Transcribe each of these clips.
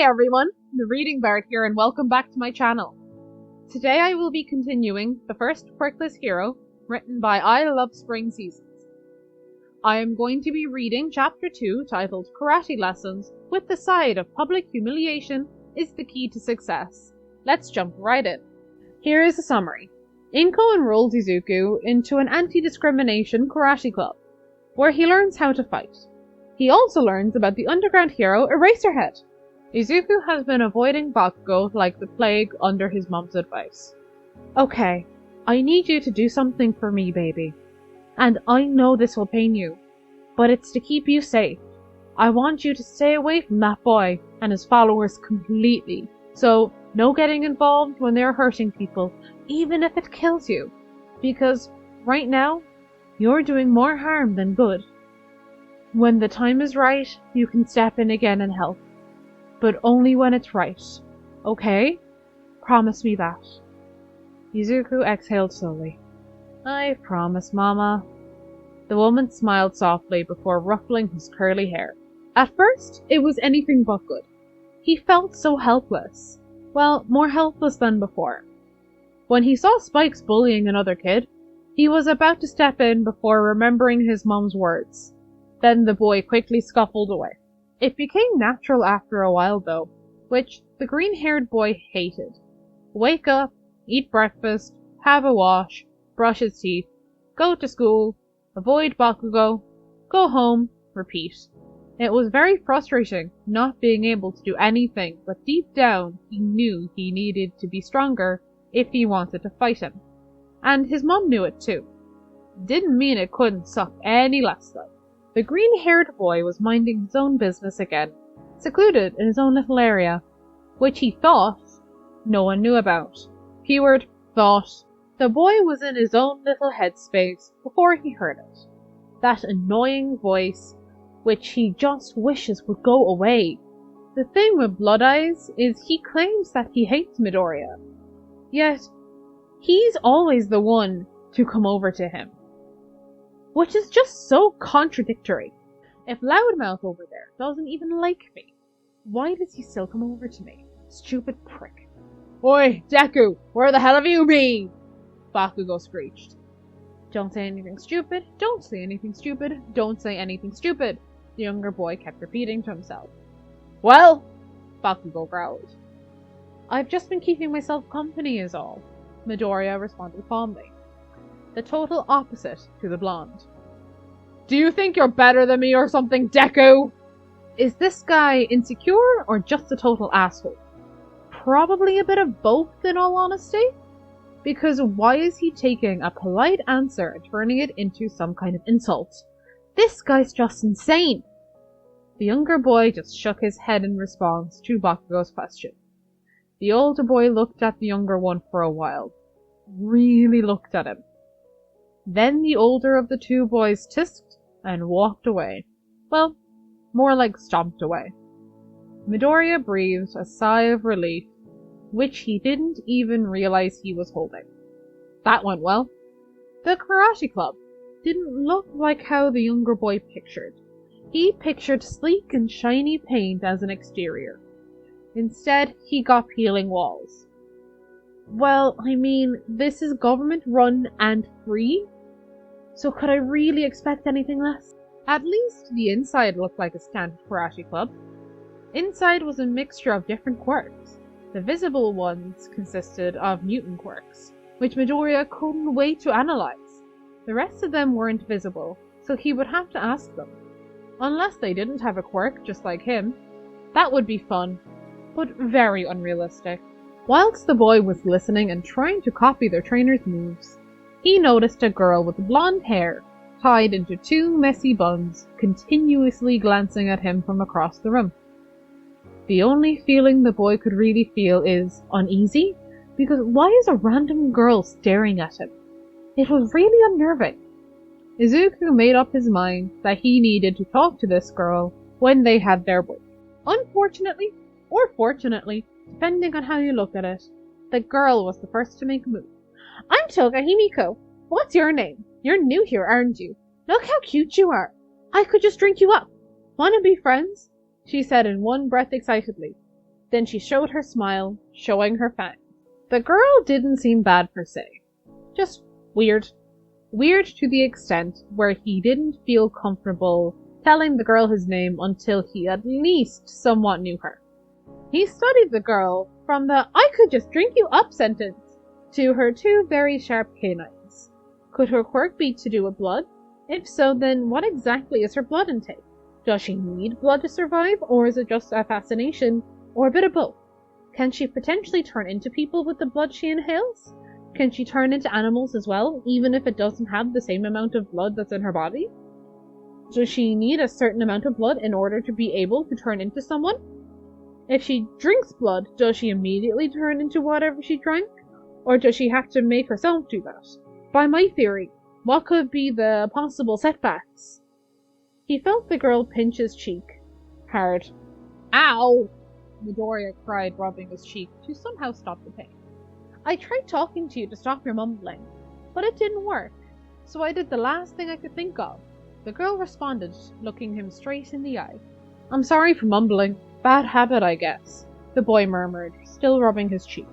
Hey everyone, the Reading Bard here and welcome back to my channel. Today I will be continuing the first Quirkless hero written by ILOveSpRINgSeasSONZZ. I am going to be reading chapter 2 titled Karate Lessons with the side of public humiliation is the key to success. Let's jump right in. Here is a summary. Inko enrolled Izuku into an anti-discrimination karate club, where he learns how to fight. He also learns about the underground hero Eraserhead. Izuku has been avoiding Bakugo like the plague under his mom's advice. Okay, I need you to do something for me, baby. And I know this will pain you, but it's to keep you safe. I want you to stay away from that boy and his followers completely. So, no getting involved when they're hurting people, even if it kills you. Because, right now, you're doing more harm than good. When the time is right, you can step in again and help. But only when it's right. Okay? Promise me that. Izuku exhaled slowly. I promise, Mama. The woman smiled softly before ruffling his curly hair. At first, it was anything but good. He felt so helpless. Well, more helpless than before. When he saw Spikes bullying another kid, he was about to step in before remembering his mom's words. Then the boy quickly scuffled away. It became natural after a while though, which the green-haired boy hated. Wake up, eat breakfast, have a wash, brush his teeth, go to school, avoid Bakugo, go home, repeat. It was very frustrating not being able to do anything, but deep down he knew he needed to be stronger if he wanted to fight him. And his mom knew it too. Didn't mean it couldn't suck any less though. The green-haired boy was minding his own business again, secluded in his own little area, which he thought no one knew about. Keyword, thought. The boy was in his own little headspace before he heard it. That annoying voice, which he just wishes would go away. The thing with Blood Eyes is he claims that he hates Midoriya. Yet, he's always the one to come over to him. Which is just so contradictory. If Loudmouth over there doesn't even like me, why does he still come over to me? Stupid prick. Oi, Deku, where the hell have you been? Bakugo screeched. Don't say anything stupid, don't say anything stupid, don't say anything stupid, the younger boy kept repeating to himself. Well, Bakugo growled. I've just been keeping myself company is all, Midoriya responded calmly. The total opposite to the blonde. Do you think you're better than me or something, Deku? Is this guy insecure or just a total asshole? Probably a bit of both in all honesty. Because why is he taking a polite answer and turning it into some kind of insult? This guy's just insane. The younger boy just shook his head in response to Bakugo's question. The older boy looked at the younger one for a while. Really looked at him. Then the older of the two boys tisked and walked away. Well, more like stomped away. Midoriya breathed a sigh of relief, which he didn't even realize he was holding. That went well. The karate club didn't look like how the younger boy pictured. He pictured sleek and shiny paint as an exterior. Instead, he got peeling walls. Well, I mean, this is government run and free? So could I really expect anything less? At least the inside looked like a standard karate club. Inside was a mixture of different quirks. The visible ones consisted of mutant quirks, which Midoriya couldn't wait to analyze. The rest of them weren't visible, so he would have to ask them. Unless they didn't have a quirk just like him. That would be fun, but very unrealistic. Whilst the boy was listening and trying to copy their trainer's moves, he noticed a girl with blonde hair, tied into two messy buns, continuously glancing at him from across the room. The only feeling the boy could really feel is uneasy, because why is a random girl staring at him? It was really unnerving. Izuku made up his mind that he needed to talk to this girl when they had their break. Unfortunately, or fortunately, depending on how you look at it, the girl was the first to make a move. I'm Toga Himiko. What's your name? You're new here, aren't you? Look how cute you are. I could just drink you up. Wanna be friends? She said in one breath excitedly. Then she showed her smile, showing her fangs. The girl didn't seem bad per se. Just weird. Weird to the extent where he didn't feel comfortable telling the girl his name until he at least somewhat knew her. He studied the girl from the "I could just drink you up" sentence to her two very sharp canines. Could her quirk be to do with blood? If so, then what exactly is her blood intake? Does she need blood to survive, or is it just a fascination, or a bit of both? Can she potentially turn into people with the blood she inhales? Can she turn into animals as well, even if it doesn't have the same amount of blood that's in her body? Does she need a certain amount of blood in order to be able to turn into someone? If she drinks blood, does she immediately turn into whatever she drank? Or does she have to make herself do that? By my theory, what could be the possible setbacks? He felt the girl pinch his cheek hard. Ow! Midoriya cried, rubbing his cheek to somehow stop the pain. I tried talking to you to stop your mumbling, but it didn't work, so I did the last thing I could think of. The girl responded, looking him straight in the eye. I'm sorry for mumbling. Bad habit, I guess, the boy murmured, still rubbing his cheek.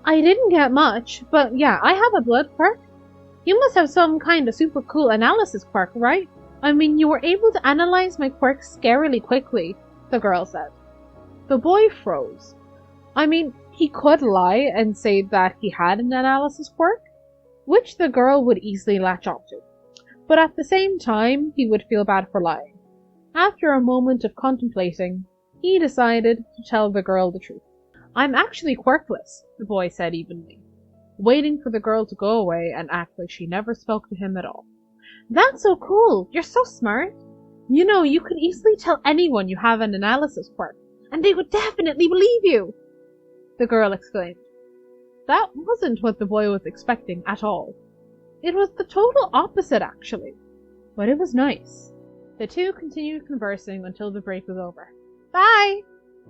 I didn't get much, but yeah, I have a blood quirk. You must have some kind of super cool analysis quirk, right? I mean, you were able to analyze my quirk scarily quickly, the girl said. The boy froze. I mean, he could lie and say that he had an analysis quirk, which the girl would easily latch onto. But at the same time, he would feel bad for lying. After a moment of contemplating, he decided to tell the girl the truth. I'm actually quirkless, the boy said evenly, waiting for the girl to go away and act like she never spoke to him at all. That's so cool! You're so smart! You know, you could easily tell anyone you have an analysis quirk, and they would definitely believe you! The girl exclaimed. That wasn't what the boy was expecting at all. It was the total opposite, actually. But it was nice. The two continued conversing until the break was over. Bye!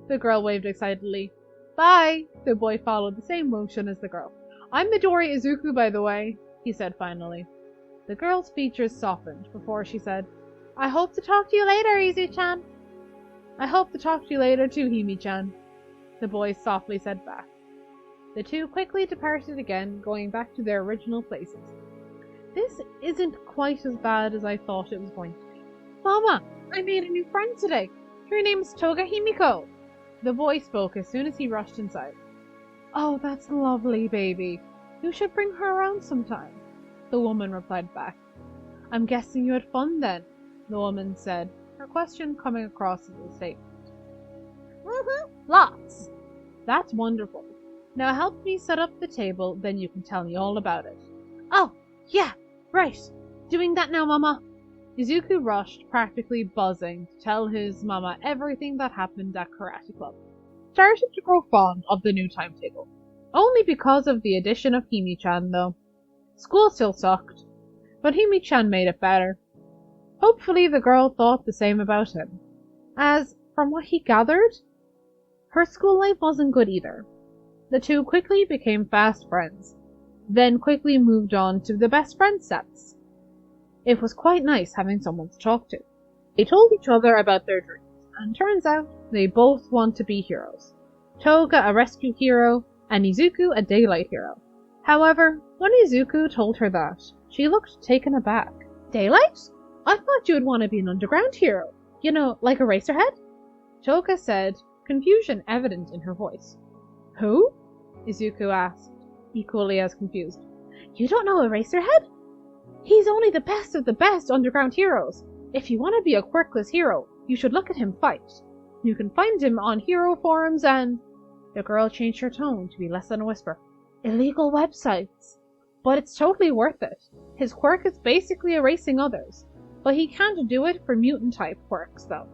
The girl waved excitedly. Bye! The boy followed the same motion as the girl. I'm Midori Izuku, by the way, he said finally. The girl's features softened before she said, I hope to talk to you later, Izu-chan. I hope to talk to you later too, Himi-chan, the boy softly said back. The two quickly departed again, going back to their original places. This isn't quite as bad as I thought it was going to be. Mama, I made a new friend today. Her name's Toga Himiko. The boy spoke as soon as he rushed inside. Oh, that's lovely, baby. You should bring her around sometime, the woman replied back. I'm guessing you had fun then, the woman said, her question coming across as a statement. Lots. That's wonderful. Now help me set up the table, then you can tell me all about it. Oh, yeah, right. Doing that now, Mama. Izuku rushed, practically buzzing, to tell his mama everything that happened at Karate Club. Started to grow fond of the new timetable. Only because of the addition of Himi-chan, though. School still sucked, but Himi-chan made it better. Hopefully the girl thought the same about him, as, from what he gathered, her school life wasn't good either. The two quickly became fast friends, then quickly moved on to the best friend status. It was quite nice having someone to talk to. They told each other about their dreams, and turns out they both want to be heroes. Toga a rescue hero, and Izuku a daylight hero. However, when Izuku told her that, she looked taken aback. Daylight? I thought you would want to be an underground hero. You know, like a Eraserhead? Toga said, confusion evident in her voice. Who? Izuku asked, equally as confused. You don't know Eraserhead? He's only the best of the best underground heroes. If you want to be a quirkless hero, you should look at him fight. You can find him on hero forums and... The girl changed her tone to be less than a whisper. Illegal websites. But it's totally worth it. His quirk is basically erasing others. But he can't do it for mutant-type quirks, though.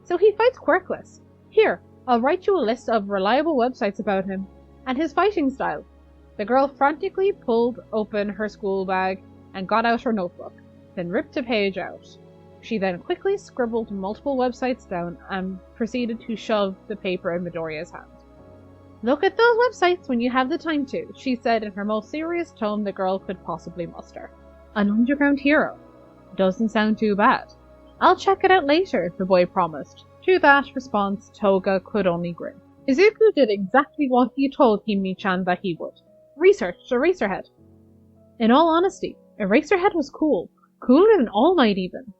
So he fights quirkless. Here, I'll write you a list of reliable websites about him, and his fighting style. The girl frantically pulled open her school bag and got out her notebook, then ripped a page out. She then quickly scribbled multiple websites down and proceeded to shove the paper in Midoriya's hand. Look at those websites when you have the time to, she said in her most serious tone the girl could possibly muster. An underground hero. Doesn't sound too bad. I'll check it out later, the boy promised. To that response, Toga could only grin. Izuku did exactly what he told Hime-chan that he would. Researched Eraserhead. In all honesty, Eraserhead was cool. Cooler than All Might even.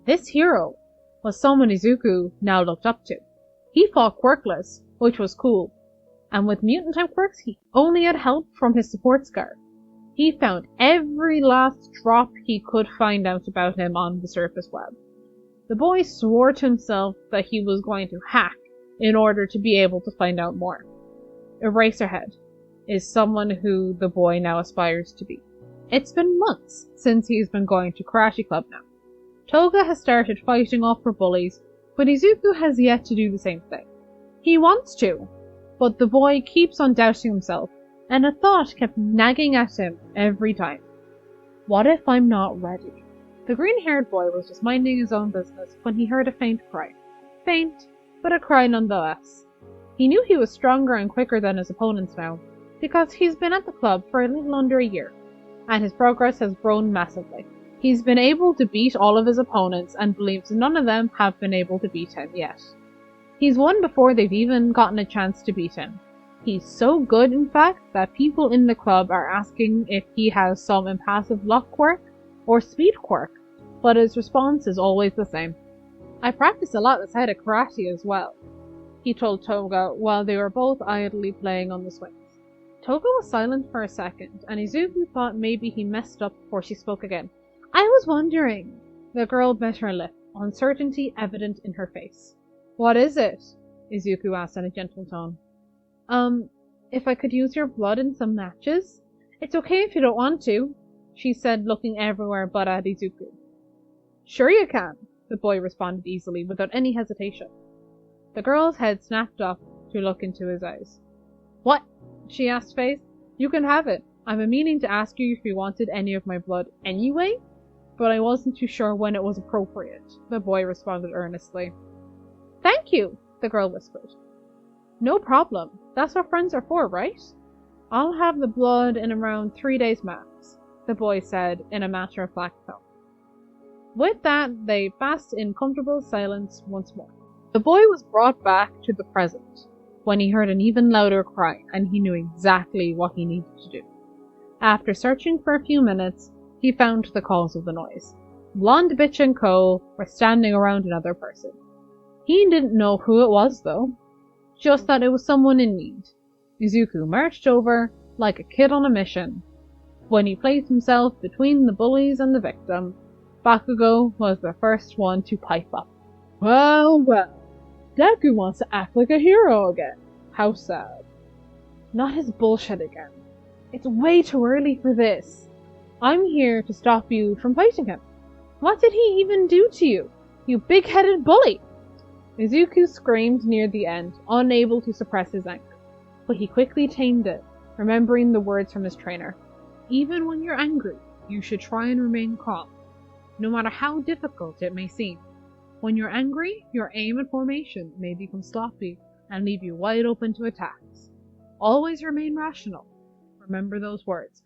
This hero was someone Izuku now looked up to. He fought Quirkless, which was cool. And with mutant type quirks, he only had help from his support scar. He found every last drop he could find out about him on the surface web. The boy swore to himself that he was going to hack in order to be able to find out more. Eraserhead is someone who the boy now aspires to be. It's been months since he's been going to karate club now. Toga has started fighting off her bullies, but Izuku has yet to do the same thing. He wants to, but the boy keeps on doubting himself, and a thought kept nagging at him every time. What if I'm not ready? The green-haired boy was just minding his own business when he heard a faint cry. Faint, but a cry nonetheless. He knew he was stronger and quicker than his opponents now, because he's been at the club for a little under a year, and his progress has grown massively. He's been able to beat all of his opponents and believes none of them have been able to beat him yet. He's won before they've even gotten a chance to beat him. He's so good, in fact, that people in the club are asking if he has some impassive luck quirk or speed quirk, but his response is always the same. I practice a lot outside of karate as well, he told Toga while they were both idly playing on the swings. Toga was silent for a second, and Izuku thought maybe he messed up before she spoke again. I was wondering. The girl bit her lip, uncertainty evident in her face. What is it? Izuku asked in a gentle tone. If I could use your blood in some matches? It's okay if you don't want to, she said, looking everywhere but at Izuku. Sure you can, the boy responded easily, without any hesitation. The girl's head snapped up to look into his eyes. What? She asked Faith. You can have it. I've been meaning to ask you if you wanted any of my blood anyway, but I wasn't too sure when it was appropriate, the boy responded earnestly. Thank you, the girl whispered. No problem. That's what friends are for, right? I'll have the blood in around 3 days max, the boy said in a matter-of-fact tone. With that, they basked in comfortable silence once more. The boy was brought back to the present when he heard an even louder cry, and he knew exactly what he needed to do. After searching for a few minutes, he found the cause of the noise. Blonde Bitch and Co. were standing around another person. He didn't know who it was, though. Just that it was someone in need. Izuku marched over like a kid on a mission. When he placed himself between the bullies and the victim, Bakugo was the first one to pipe up. Well, well, Deku wants to act like a hero again. How sad. Not his bullshit again. It's way too early for this. I'm here to stop you from fighting him. What did he even do to you, you big-headed bully? Izuku screamed near the end, unable to suppress his anger. But he quickly tamed it, remembering the words from his trainer. Even when you're angry, you should try and remain calm, no matter how difficult it may seem. When you're angry, your aim and formation may become sloppy and leave you wide open to attacks. Always remain rational. Remember those words.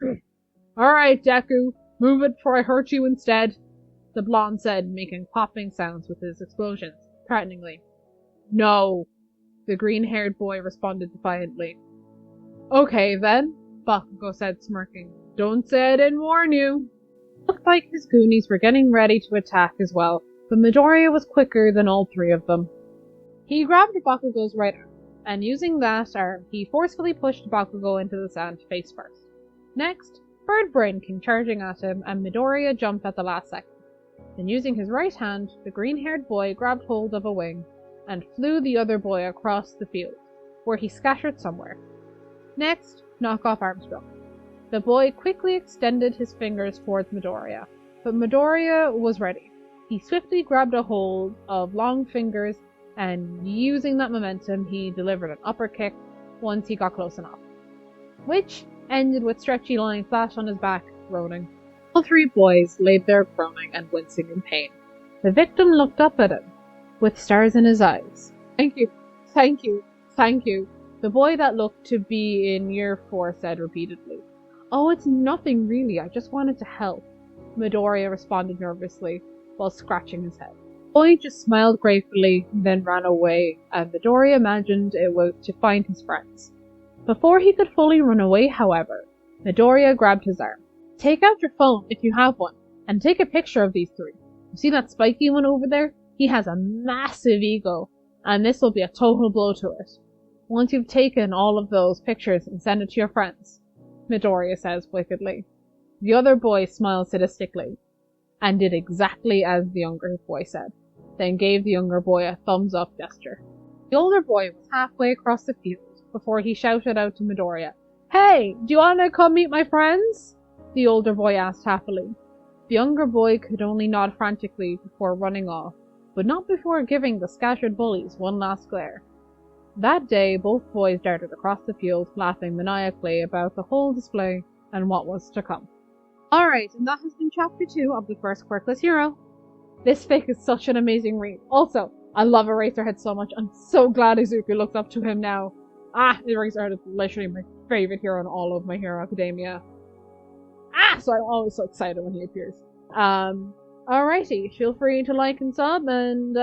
Alright, Deku, move it before I hurt you instead, the blonde said, making popping sounds with his explosions, threateningly. No, the green-haired boy responded defiantly. Okay then, Bakugo said, smirking. Don't say I didn't warn you. Looked like his goonies were getting ready to attack as well, but Midoriya was quicker than all three of them. He grabbed Bakugo's right arm, and using that arm, he forcefully pushed Bakugo into the sand face first. Next, Bird Brain came charging at him, and Midoriya jumped at the last second. Then using his right hand, the green-haired boy grabbed hold of a wing, and flew the other boy across the field, where he scattered somewhere. Next, Knockoff Armstrong. The boy quickly extended his fingers towards Midoriya, but Midoriya was ready. He swiftly grabbed a hold of Long Fingers, and using that momentum, he delivered an upper kick once he got close enough, which ended with Stretchy lying flat on his back, groaning. All three boys laid there groaning and wincing in pain. The victim looked up at him, with stars in his eyes. Thank you, thank you, thank you, the boy that looked to be in year 4 said repeatedly. Oh, it's nothing really, I just wanted to help, Midoriya responded nervously, while scratching his head. boy just smiled gratefully, then ran away, and Midoriya imagined it was to find his friends. Before he could fully run away, however, Midoriya grabbed his arm. Take out your phone if you have one, and take a picture of these three. You see that spiky one over there? He has a massive ego, and this will be a total blow to it. Once you've taken all of those pictures and send it to your friends, Midoriya says wickedly. The other boy smiled sadistically, and did exactly as the younger boy said, then gave the younger boy a thumbs up gesture. The older boy was halfway across the field before he shouted out to Midoriya, "Hey, do you want to come meet my friends?" The older boy asked happily. The younger boy could only nod frantically before running off, but not before giving the scattered bullies one last glare. That day, both boys darted across the field, laughing maniacally about the whole display and what was to come. Alright, and that has been chapter 2 of the first Quirkless hero. This fic is such an amazing read. Also, I love Eraserhead so much. I'm so glad Izuku looks up to him now. Eraserhead is literally my favorite hero in all of My Hero Academia. So I'm always so excited when he appears. Alrighty, feel free to like and sub and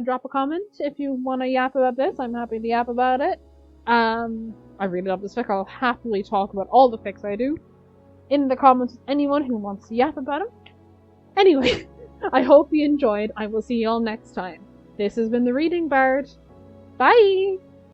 drop a comment if you want to yap about this. I'm happy to yap about it. I really love this fic. I'll happily talk about all the fics I do in the comments with anyone who wants to yap about them. Anyway, I hope you enjoyed. I will see you all next time. This has been the Reading Bard. Bye!